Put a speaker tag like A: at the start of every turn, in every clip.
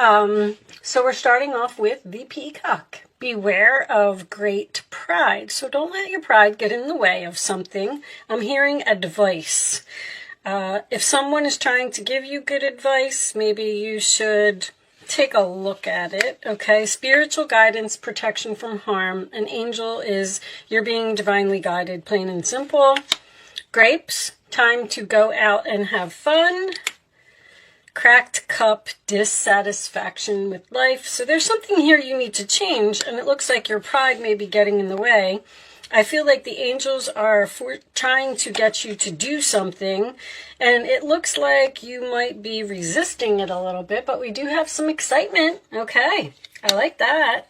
A: So we're starting off with the peacock. Beware of great pride. So don't let your pride get in the way of something. I'm hearing advice. If someone is trying to give you good advice, maybe you should take a look at it, okay? Spiritual guidance, protection from harm. An angel is you're being divinely guided, plain and simple. Grapes, time to go out and have fun. Cracked cup, dissatisfaction with life. So there's something here you need to change, and it looks like your pride may be getting in the way. I feel like the angels are trying to get you to do something, and it looks like you might be resisting it a little bit, but we do have some excitement. Okay, I like that.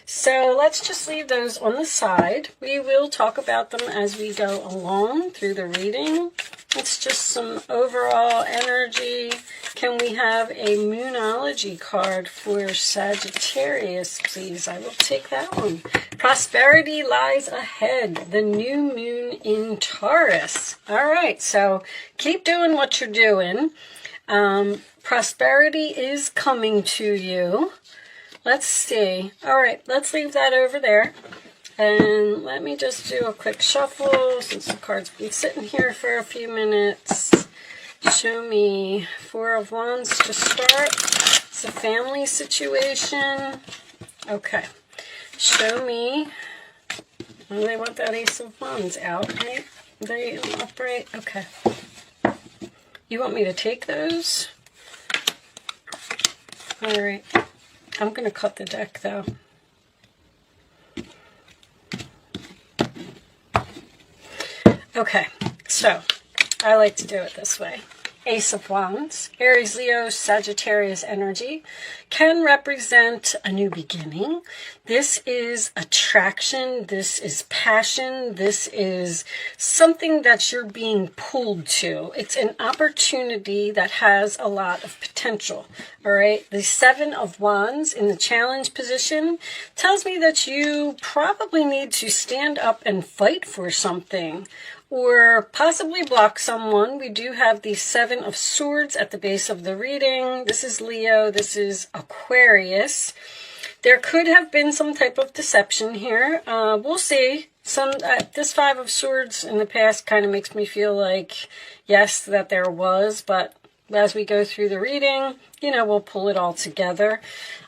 A: So let's just leave those on the side. We will talk about them as we go along through the reading. It's just some overall energy. Can we have a Moonology card for Sagittarius, please? I will take that one. Prosperity lies ahead. The new moon in Taurus. All right, so keep doing what you're doing. Prosperity is coming to you. Let's see. All right, let's leave that over there. And let me just do a quick shuffle since the card's been sitting here for a few minutes. Show me Four of Wands to start. It's a family situation. Okay. Show me. Well, they want that Ace of Wands out, right? They upright. Okay. You want me to take those? All right. I'm going to cut the deck, though. Okay, so I like to do it this way. Ace of Wands, Aries, Leo, Sagittarius energy can represent a new beginning. This is attraction. This is passion. This is something that you're being pulled to. It's an opportunity that has a lot of potential. All right. The Seven of Wands in the challenge position tells me that you probably need to stand up and fight for something, or possibly block someone. We do have the Seven of Swords at the base of the reading. This is Leo. This is Aquarius. There could have been some type of deception here. We'll see. This Five of Swords in the past kind of makes me feel like, yes, that there was, but as we go through the reading, you know, we'll pull it all together.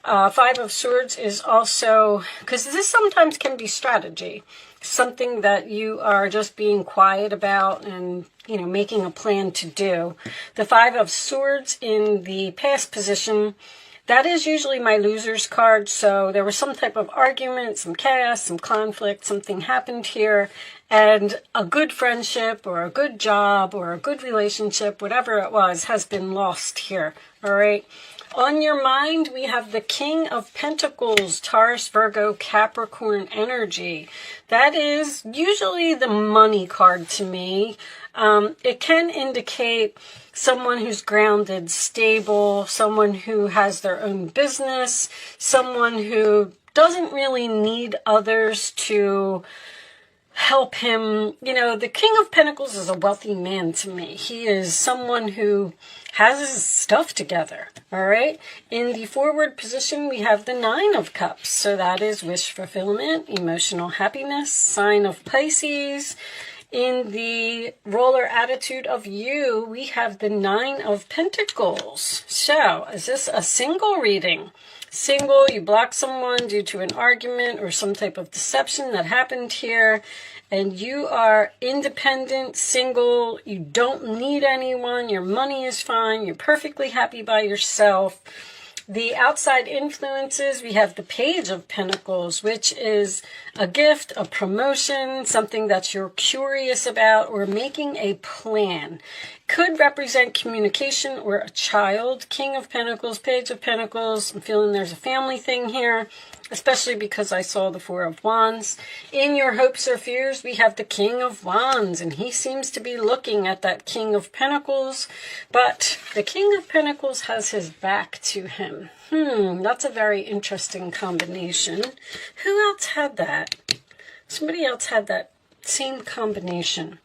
A: Five of Swords is also, because this sometimes can be strategy, something that you are just being quiet about and, you know, making a plan to do. The Five of Swords in the past position, that is usually my loser's card. So there was some type of argument, some chaos, some conflict, something happened here, and a good friendship or a good job or a good relationship, whatever it was, has been lost here. All right. On your mind, we have the King of Pentacles, Taurus, Virgo, Capricorn energy. That is usually the money card to me. It can indicate someone who's grounded, stable, someone who has their own business, someone who doesn't really need others to help him. You know, the King of Pentacles is a wealthy man to me. He is someone who has his stuff together. All right. In the forward position, we have the Nine of Cups. So that is wish fulfillment, emotional happiness, sign of Pisces. In the roller attitude of you, we have the Nine of Pentacles. So is this a single reading? Single, you block someone due to an argument or some type of deception that happened here, and you are independent, single, you don't need anyone, your money is fine, you're perfectly happy by yourself. The outside influences, we have the Page of Pentacles, which is a gift, a promotion, something that you're curious about, or making a plan. Could represent communication or a child. King of Pentacles, Page of Pentacles. I'm feeling there's a family thing here, especially because I saw the Four of Wands. In your hopes or fears, we have the King of Wands, and he seems to be looking at that King of Pentacles, but the King of Pentacles has his back to him. That's a very interesting combination. Who else had that? Somebody else had that same combination.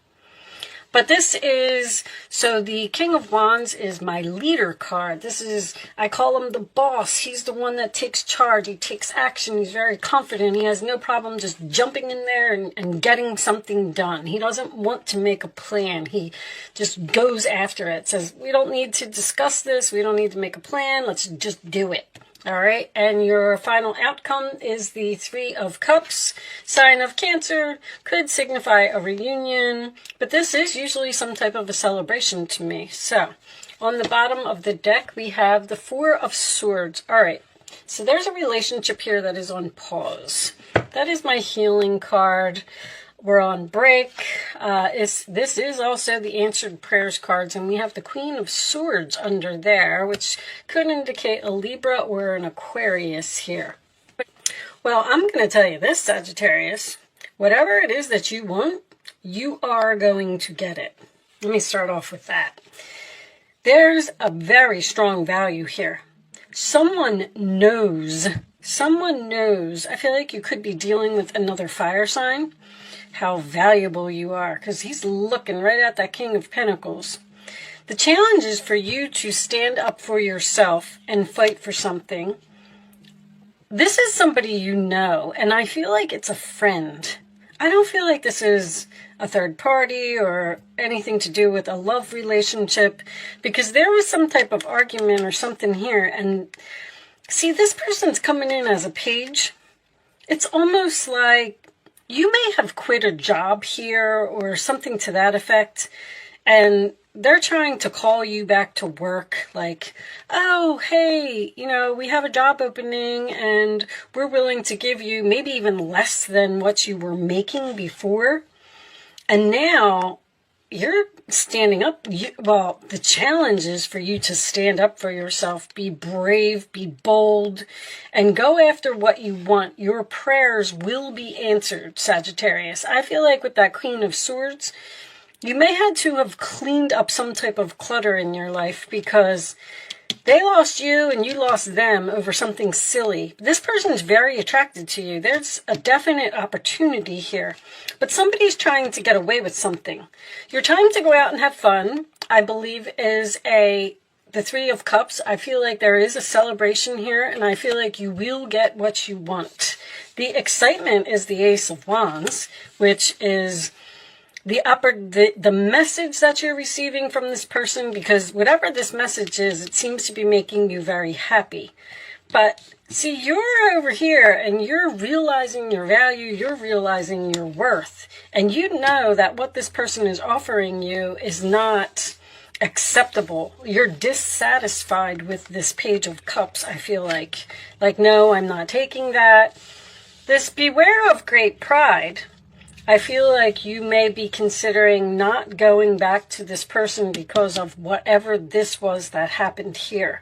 A: But this is, so the King of Wands is my leader card. This is, I call him the boss. He's the one that takes charge. He takes action. He's very confident. He has no problem just jumping in there and getting something done. He doesn't want to make a plan. He just goes after it. Says, we don't need to discuss this. We don't need to make a plan. Let's just do it. All right, and your final outcome is the Three of Cups, sign of Cancer, could signify a reunion, but this is usually some type of a celebration to me. So, on the bottom of the deck, we have the Four of Swords. All right, so there's a relationship here that is on pause. That is my healing card. We're on break. This is also the answered prayers cards, and we have the Queen of Swords under there, which could indicate a Libra or an Aquarius here. Well, I'm going to tell you this, Sagittarius. Whatever it is that you want, you are going to get it. Let me start off with that. There's a very strong value here. Someone knows. I feel like you could be dealing with another fire sign. How valuable you are, because he's looking right at that King of Pentacles. The challenge is for you to stand up for yourself and fight for something. This is somebody you know, and I feel like it's a friend. I don't feel like this is a third party or anything to do with a love relationship, because there was some type of argument or something here. And see, this person's coming in as a page. It's almost like you may have quit a job here or something to that effect, and they're trying to call you back to work like, oh, hey, you know, we have a job opening and we're willing to give you maybe even less than what you were making before. And now you're standing up. Well, the challenge is for you to stand up for yourself, be brave, be bold, and go after what you want. Your prayers will be answered, Sagittarius. I feel like with that Queen of Swords, you may have to have cleaned up some type of clutter in your life because they lost you and you lost them over something silly. This person is very attracted to you. There's a definite opportunity here. But somebody's trying to get away with something. Your time to go out and have fun, I believe, is the Three of Cups. I feel like there is a celebration here, and I feel like you will get what you want. The excitement is the Ace of Wands, which is the message that you're receiving from this person, because whatever this message is, it seems to be making you very happy. But see, you're over here and you're realizing your value, you're realizing your worth, and you know that what this person is offering you is not acceptable. You're dissatisfied with this Page of Cups, I feel like. Like, no, I'm not taking that. This beware of great pride. I feel like you may be considering not going back to this person because of whatever this was that happened here.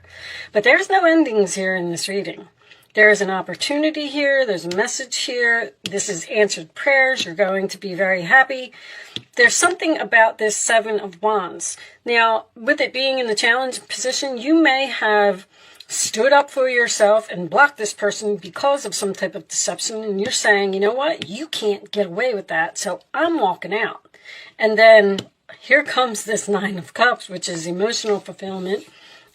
A: But there's no endings here in this reading. There's an opportunity here. There's a message here. This is answered prayers. You're going to be very happy. There's something about this Seven of Wands. Now, with it being in the challenge position, you may have stood up for yourself and blocked this person because of some type of deception, and you're saying, you know what, you can't get away with that, so I'm walking out. And then here comes this Nine of Cups, which is emotional fulfillment,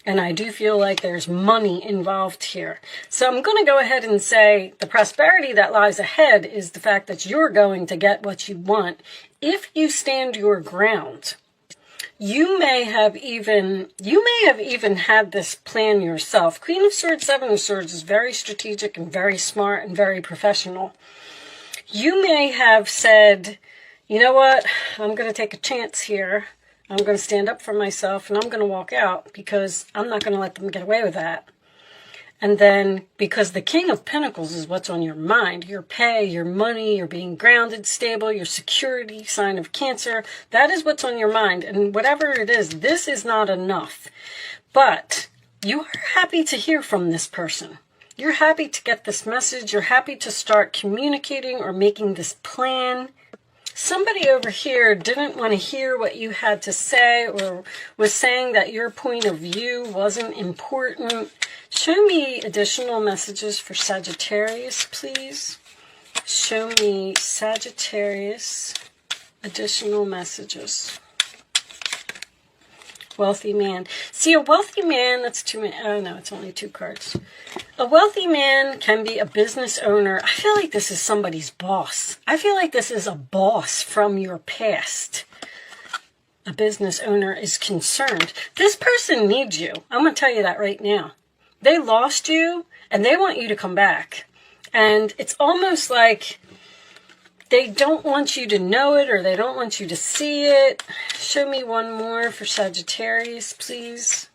A: and I do feel like there's money involved here. So I'm going to go ahead and say the prosperity that lies ahead is the fact that you're going to get what you want if you stand your ground. You may have even had this plan yourself. Queen of Swords, Seven of Swords is very strategic and very smart and very professional. You may have said, you know what, I'm going to take a chance here. I'm going to stand up for myself and I'm going to walk out because I'm not going to let them get away with that. And then, because the King of Pentacles is what's on your mind, your pay, your money, you're being grounded, stable, your security, sign of Cancer, that is what's on your mind. And whatever it is, this is not enough. But you are happy to hear from this person. You're happy to get this message. You're happy to start communicating or making this plan. Somebody over here didn't want to hear what you had to say or was saying that your point of view wasn't important. Show me additional messages for Sagittarius, please. Show me Sagittarius additional messages. Wealthy man. See, a wealthy man, that's too many. Oh, no, it's only 2 cards. A wealthy man can be a business owner. I feel like this is somebody's boss. I feel like this is a boss from your past. A business owner is concerned. This person needs you. I'm going to tell you that right now. They lost you, and they want you to come back. And it's almost like they don't want you to know it, or they don't want you to see it. Show me one more for Sagittarius, please.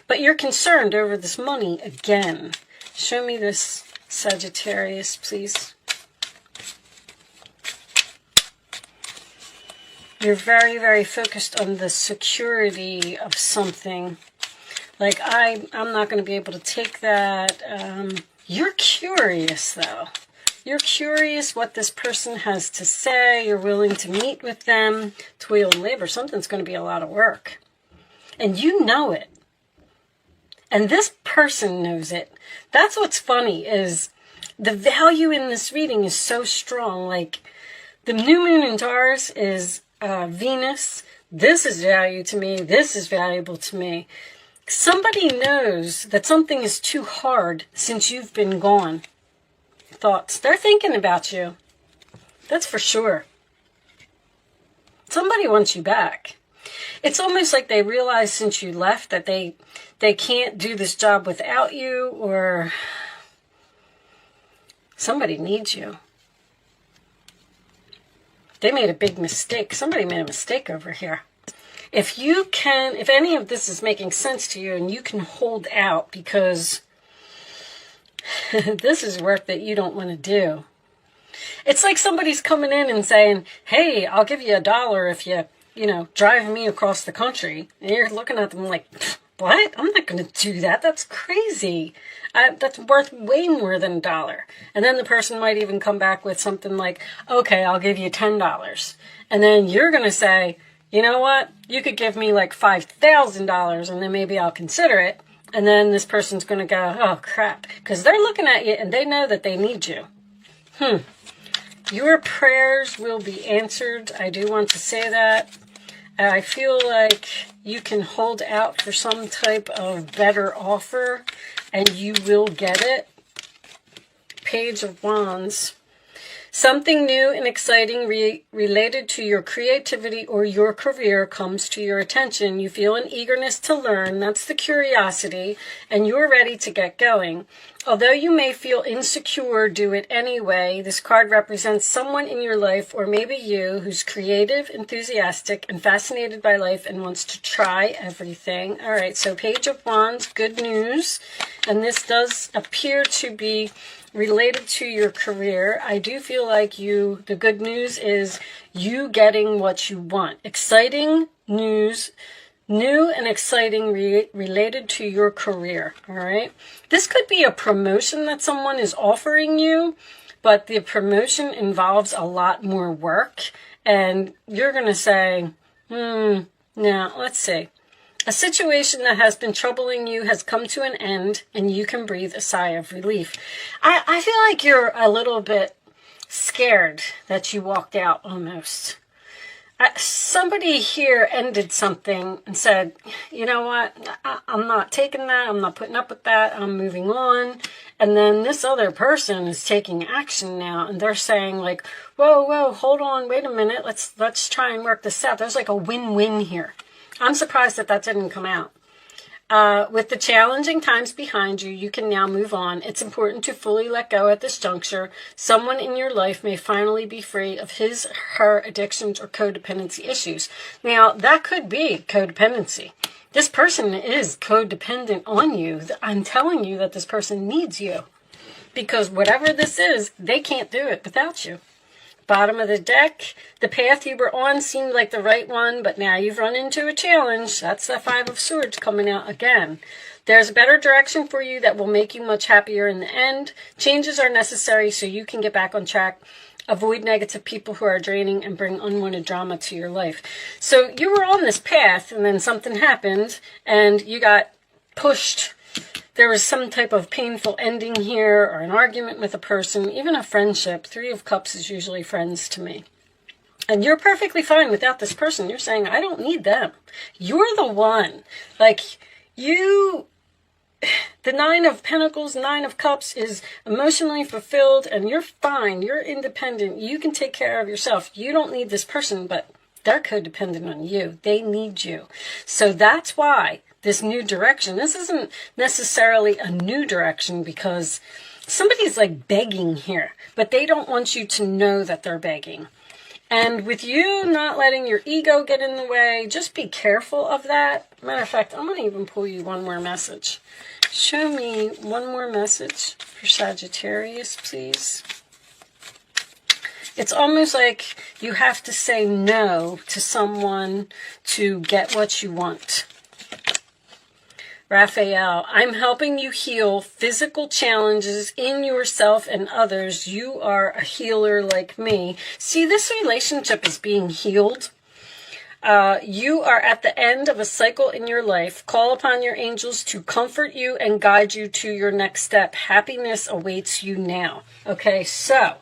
A: But you're concerned over this money again. Show me this, Sagittarius, please. You're very, very focused on the security of something. Like, I'm not going to be able to take that. You're curious, though. You're curious what this person has to say. You're willing to meet with them. Toil and labor. Something's going to be a lot of work. And you know it. And this person knows it. That's what's funny, is the value in this reading is so strong. Like, the new moon in Taurus is Venus. This is value to me. This is valuable to me. Somebody knows that something is too hard since you've been gone. Thoughts. They're thinking about you. That's for sure. Somebody wants you back. It's almost like they realize since you left that they can't do this job without you, or somebody needs you. They made a big mistake. Somebody made a mistake over here. If any of this is making sense to you and you can hold out, because this is work that you don't want to do. It's like somebody's coming in and saying, hey, I'll give you $1 if you drive me across the country. And you're looking at them like, what? I'm not going to do that. That's crazy. That's worth way more than $1. And then the person might even come back with something like, okay, I'll give you $10. And then you're going to say, you know what? You could give me like $5,000 and then maybe I'll consider it. And then this person's going to go, oh, crap. Because they're looking at you and they know that they need you. Your prayers will be answered. I do want to say that. I feel like you can hold out for some type of better offer and you will get it. Page of Wands. Something new and exciting related to your creativity or your career comes to your attention. You feel an eagerness to learn. That's the curiosity. And you're ready to get going. Although you may feel insecure, do it anyway. This card represents someone in your life, or maybe you, who's creative, enthusiastic, and fascinated by life and wants to try everything. All right, so Page of Wands, good news. And this does appear to be related to your career. I do feel like the good news is you getting what you want. Exciting news, new and exciting related to your career, all right? This could be a promotion that someone is offering you, but the promotion involves a lot more work, and you're going to say, now, let's see. A situation that has been troubling you has come to an end, and you can breathe a sigh of relief. I feel like you're a little bit scared that you walked out almost. Somebody here ended something and said, you know what, I'm not taking that, I'm not putting up with that, I'm moving on. And then this other person is taking action now, and they're saying like, whoa, hold on, wait a minute, let's try and work this out. There's like a win-win here. I'm surprised that didn't come out. With the challenging times behind you, you can now move on. It's important to fully let go at this juncture. Someone in your life may finally be free of her addictions or codependency issues. Now, that could be codependency. This person is codependent on you. I'm telling you that this person needs you. Because whatever this is, they can't do it without you. Bottom of the deck, the path you were on seemed like the right one, but now you've run into a challenge. That's the Five of Swords coming out again. There's a better direction for you that will make you much happier in the end. Changes are necessary so you can get back on track. Avoid negative people who are draining and bring unwanted drama to your life. So you were on this path, and then something happened, and you got pushed. There was some type of painful ending here, or an argument with a person, even a friendship. 3 of Cups is usually friends to me. And you're perfectly fine without this person. You're saying, I don't need them. You're the one. Like, the Nine of Pentacles, Nine of Cups is emotionally fulfilled, and you're fine. You're independent. You can take care of yourself. You don't need this person, but they're codependent on you. They need you. So that's why this new direction, this isn't necessarily a new direction because somebody's like begging here, but they don't want you to know that they're begging. And with you not letting your ego get in the way, just be careful of that. Matter of fact, I'm going to even pull you one more message. Show me one more message for Sagittarius, please. It's almost like you have to say no to someone to get what you want. Raphael, I'm helping you heal physical challenges in yourself and others. You are a healer like me. See, this relationship is being healed. You are at the end of a cycle in your life. Call upon your angels to comfort you and guide you to your next step. Happiness awaits you now. Okay, so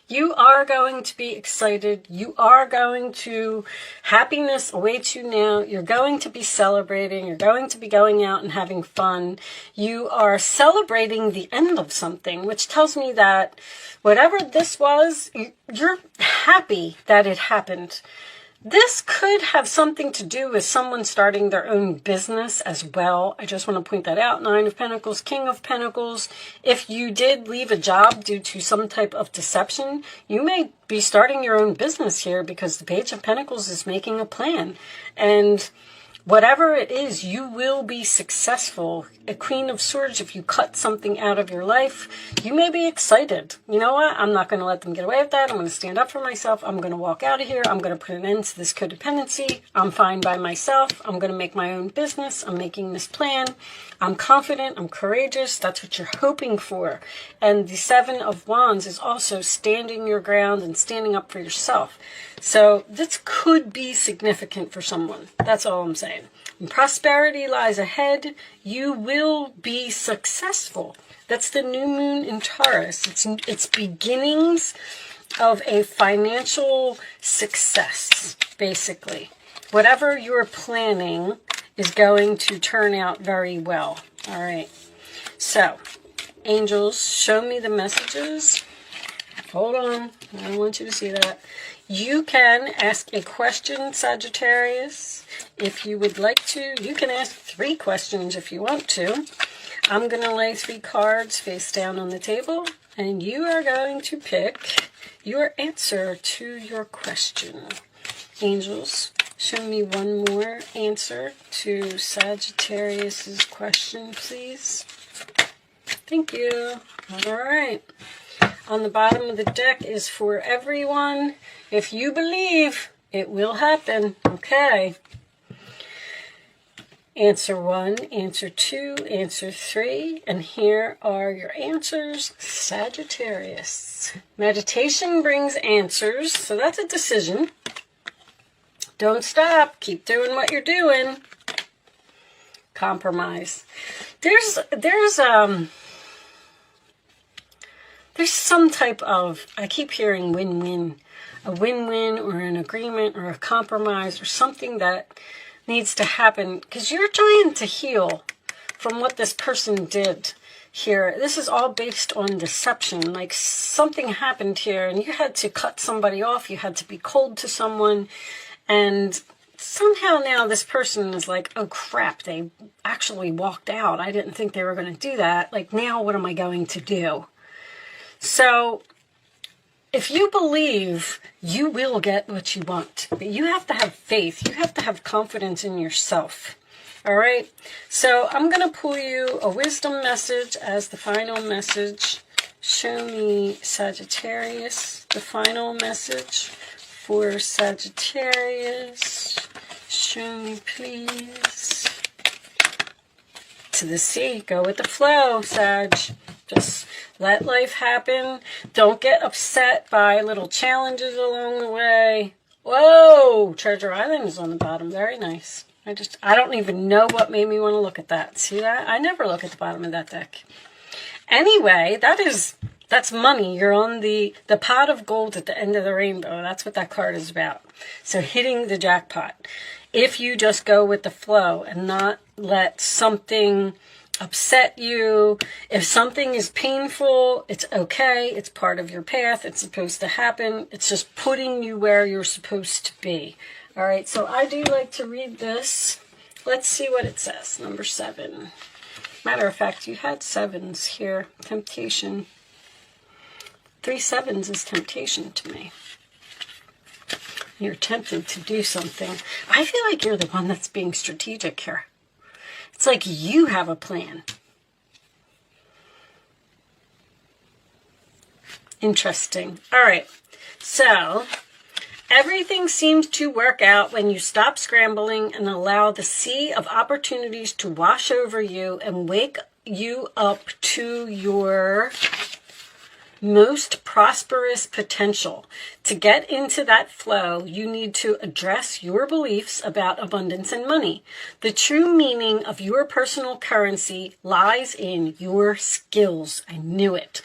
A: you are going to be excited. You are going to, happiness awaits you now. You're going to be celebrating. You're going to be going out and having fun. You are celebrating the end of something, which tells me that whatever this was, you're happy that it happened. This could have something to do with someone starting their own business as well. I just want to point that out. Nine of Pentacles, King of Pentacles. If you did leave a job due to some type of deception, you may be starting your own business here because the Page of Pentacles is making a plan. And whatever it is, you will be successful. A Queen of Swords, if you cut something out of your life, you may be excited. You know what? I'm not going to let them get away with that. I'm going to stand up for myself. I'm going to walk out of here. I'm going to put an end to this codependency. I'm fine by myself. I'm going to make my own business. I'm making this plan. I'm confident. I'm courageous. That's what you're hoping for. And the Seven of Wands is also standing your ground and standing up for yourself. So this could be significant for someone. That's all I'm saying. And prosperity lies ahead. You will be successful. That's the new moon in Taurus. It's beginnings of a financial success, basically. Whatever you're planning is going to turn out very well. All right. So, angels, show me the messages. Hold on. I don't want you to see that. You can ask a question, Sagittarius, if you would like to. You can ask 3 questions if you want to. I'm going to lay 3 cards face down on the table, and you are going to pick your answer to your question. Angels, show me one more answer to Sagittarius's question, please. Thank you. All right. On the bottom of the deck is for everyone. If you believe, it will happen. Okay. Answer 1, answer 2, answer 3. And here are your answers, Sagittarius. Meditation brings answers, so that's a decision. Don't stop. Keep doing what you're doing. Compromise. There's some type of, I keep hearing win-win, a win-win or an agreement or a compromise or something that needs to happen because you're trying to heal from what this person did here. This is all based on deception. Like something happened here and you had to cut somebody off. You had to be cold to someone. And somehow now this person is like, oh crap, they actually walked out. I didn't think they were going to do that. Like now what am I going to do? So if you believe, you will get what you want. But you have to have faith. You have to have confidence in yourself. All right? So I'm going to pull you a wisdom message as the final message. Show me, Sagittarius, the final message for Sagittarius. Show me, please. To the sea. Go with the flow, Sag. Just let life happen. Don't get upset by little challenges along the way. Whoa! Treasure Island is on the bottom. Very nice. I don't even know what made me want to look at that. See that? I never look at the bottom of that deck. Anyway, that is That's money. You're on the pot of gold at the end of the rainbow. That's what that card is about. So hitting the jackpot. If you just go with the flow and not let something upset you. If something is painful, it's okay. It's part of your path. It's supposed to happen. It's just putting you where you're supposed to be. All right, so I do like to read this. Let's see what it says. Number 7. Matter of fact, you had 7s here. Temptation. 3 7s is temptation to me. You're tempted to do something. I feel like you're the one that's being strategic here. It's like you have a plan. Interesting. All right. So everything seems to work out when you stop scrambling and allow the sea of opportunities to wash over you and wake you up to your most prosperous potential. To get into that flow, you need to address your beliefs about abundance and money. The true meaning of your personal currency lies in your skills. I knew it.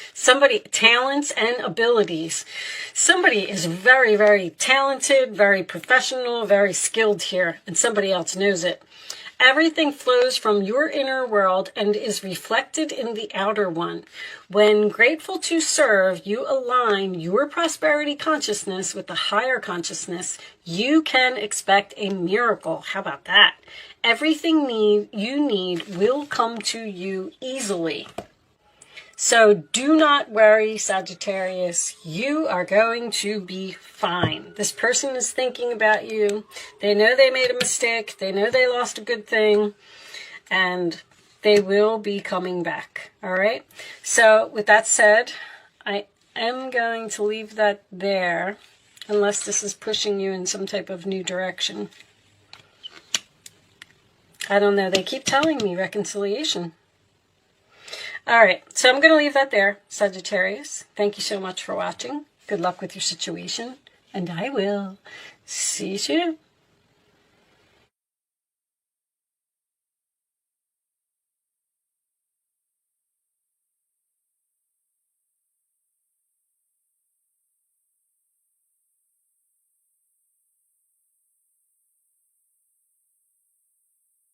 A: Talents and abilities. Somebody is very, very talented, very professional, very skilled here, and somebody else knows it. Everything flows from your inner world and is reflected in the outer one. When grateful to serve, you align your prosperity consciousness with the higher consciousness. You can expect a miracle. How about that? Everything you need will come to you easily. So do not worry, Sagittarius. You are going to be fine. This person is thinking about you. They know they made a mistake. They know they lost a good thing. And they will be coming back. All right? So with that said, I am going to leave that there. Unless this is pushing you in some type of new direction. I don't know. They keep telling me reconciliation. All right, so I'm going to leave that there, Sagittarius. Thank you so much for watching. Good luck with your situation, and I will see you soon.